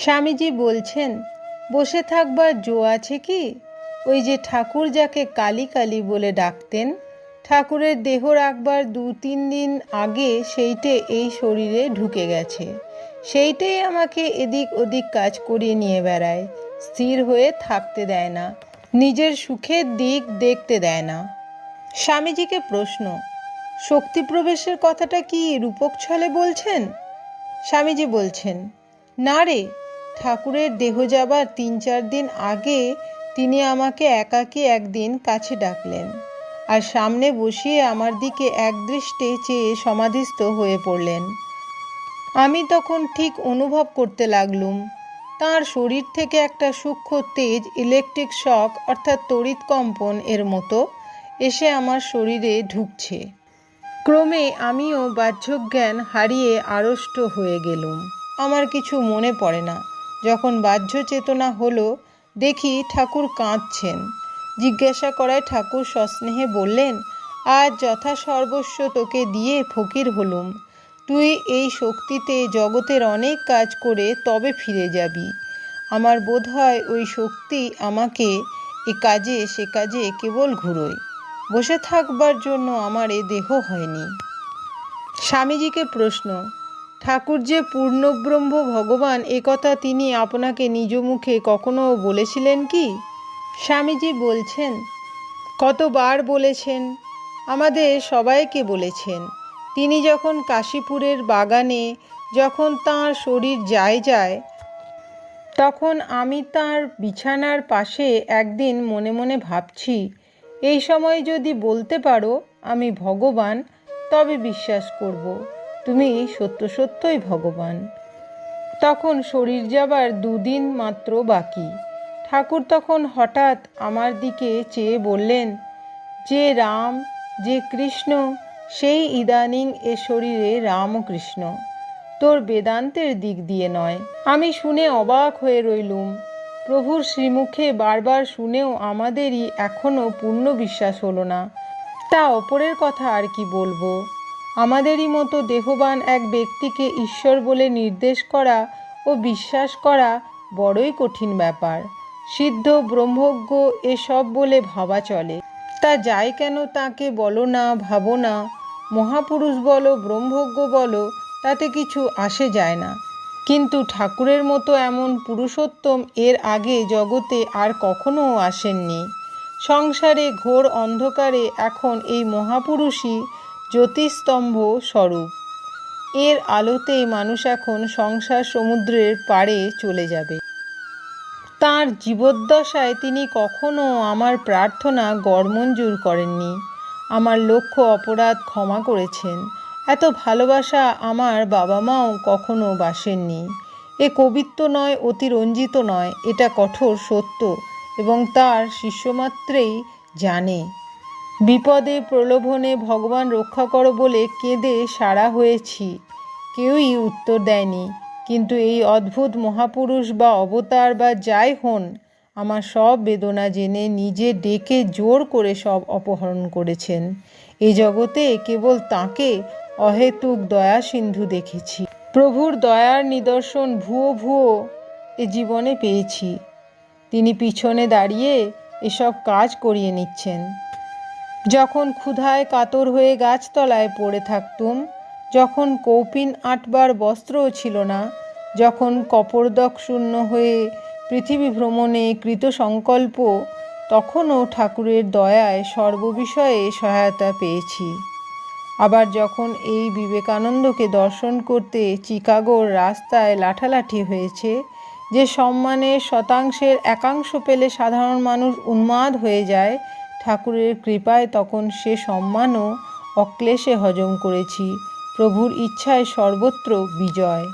স্বামীজি বলছেন, বসে থাকবার জো আছে কি? ওই যে ঠাকুর যাকে কালী কালী বলে ডাকতেন, ঠাকুরের দেহ রাখবার 2-3 দিন আগে সেইটে এই শরীরে ঢুকে গেছে। সেইটাই আমাকে এদিক ওদিক কাজ করিয়ে নিয়ে বেড়ায়, স্থির হয়ে থাকতে দেয় না, নিজের সুখের দিক দেখতে দেয় না। স্বামীজিকে প্রশ্ন, শক্তি প্রবেশের কথাটা কি রূপক ছলে বলছেন? স্বামীজি বলছেন, না রে, ঠাকুরের দেহ যাবার 3-4 দিন আগে তিনি আমাকে একাকী একদিন কাছে ডাকলেন আর সামনে বসিয়ে আমার দিকে একদৃষ্টে চেয়ে সমাধিস্থ হয়ে পড়লেন। আমি তখন ঠিক অনুভব করতে লাগলুম তাঁর শরীর থেকে একটা সূক্ষ্ম তেজ, ইলেকট্রিক শক অর্থাৎ তড়িৎ কম্পন এর মতো এসে আমার শরীরে ঢুকছে। ক্রমে আমিও বাহ্যজ্ঞান হারিয়ে আড়ষ্ট হয়ে গেলুম। আমার কিছু মনে পড়ে না। যখন বাহ্য চেতনা হলো, দেখি ঠাকুর কাঁদছেন। জিজ্ঞাসা করায় ঠাকুর সস্নেহে বললেন, আজ যথাসর্বস্ব তোকে দিয়ে ফকির হলুম। তুই এই শক্তিতে জগতের অনেক কাজ করে তবে ফিরে যাবি। আমার বোধ হয় ওই শক্তি আমাকে এ কাজে সে কাজে কেবল ঘুরোয়। বসে থাকবার জন্য আমার এ দেহ হয়নি। স্বামীজিকে প্রশ্ন, ঠাকুর যে পূর্ণব্রহ্ম ভগবান এ কথা তিনি আপনাকে নিজ মুখে কখনো বলেছিলেন কি? স্বামীজি বলছেন, কতবার বলেছেন, আমাদের সবাইকে বলেছেন। তিনি যখন কাশীপুরের বাগানে যখন তাঁর শরীর যায় তখন আমি তাঁর বিছানার পাশে একদিন মনে মনে ভাবছি, এই সময় যদি বলতে পারো আমি ভগবান, তবে বিশ্বাস করব তুমি সত্য সত্যই ভগবান। তখন শরীর যাবার 2 দিন মাত্র বাকি। ঠাকুর তখন হঠাৎ আমার দিকে চেয়ে বললেন, যে রাম যে কৃষ্ণ সেই ইদানিং এ শরীরে রাম ও কৃষ্ণ, তোর বেদান্তের দিক দিয়ে নয়। আমি শুনে অবাক হয়ে রইলুম। প্রভুর শ্রীমুখে বারবার শুনেও আমাদেরই এখনো পূর্ণ বিশ্বাস হলো না। তা অপরের কথা আর কি বলবো। আমাদেরই মতো দেহবান এক ব্যক্তিকে ঈশ্বর বলে নির্দেশ করা ও বিশ্বাস করা বড়ই কঠিন ব্যাপার। সিদ্ধ ব্রহ্মজ্ঞ এসব বলে ভাবা চলে, তা যায় কেন তাকে বলো না, ভাবো না। মহাপুরুষ বলো, ব্রহ্মজ্ঞ বলো, তাতে কিছু আসে যায় না। কিন্তু ঠাকুরের মতো এমন পুরুষোত্তম এর আগে জগতে আর কখনো আসেননি। সংসারে ঘোর অন্ধকারে এখন এই মহাপুরুষই জ্যোতিস্তম্ভ স্বরূপ। এর আলোতেই মানুষ এখন সংসার সমুদ্রের পাড়ে চলে যাবে। তাঁর জীবদ্দশায় তিনি কখনো আমার প্রার্থনা গড়মঞ্জুর করেননি। আমার লক্ষ অপরাধ ক্ষমা করেছেন। এত ভালোবাসা আমার বাবা মাও কখনো বাসেননি। এ কবিত্ব নয়, অতিরঞ্জিত নয়, এটা কঠোর সত্য এবং তার শিষ্যমাত্রেই জানে। বিপদে প্রলোভনে ভগবান রক্ষা করো বলে কেঁদে সারা হয়েছি, কেউই উত্তর দেয়নি। কিন্তু এই অদ্ভুত মহাপুরুষ বা অবতার বা যাই হন, আমার সব বেদনা জেনে নিজে ডেকে জোর করে সব অপহরণ করেছেন। এই জগতে কেবল তাঁকে অহেতুক দয়া সিন্ধু দেখেছি। প্রভুর দয়ার নিদর্শন ভুয়ো ভুয়ো এ জীবনে পেয়েছি। তিনি পিছনে দাঁড়িয়ে এসব কাজ করিয়ে নিচ্ছেন। যখন ক্ষুধায় কাতর হয়ে গাছতলায় পড়ে থাকতুম, যখন কৌপিন আঁটবার বস্ত্রও ছিল না, যখন কপর্দক শূন্য হয়ে পৃথিবী ভ্রমণে কৃতসংকল্প, তখনও ঠাকুরের দয়ায় সর্ববিষয়ে সহায়তা পেয়েছি। আবার যখন এই বিবেকানন্দকে দর্শন করতে চিকাগোর রাস্তায় লাঠালাঠি হয়েছে, যে সম্মানের শতাংশের 1/4 পেলে সাধারণ মানুষ উন্মাদ হয়ে যায়, ঠাকুরের কৃপায় তখন সে সম্মানও অক্লেশে হজম করেছি। প্রভুর ইচ্ছায় সর্বত্র বিজয়।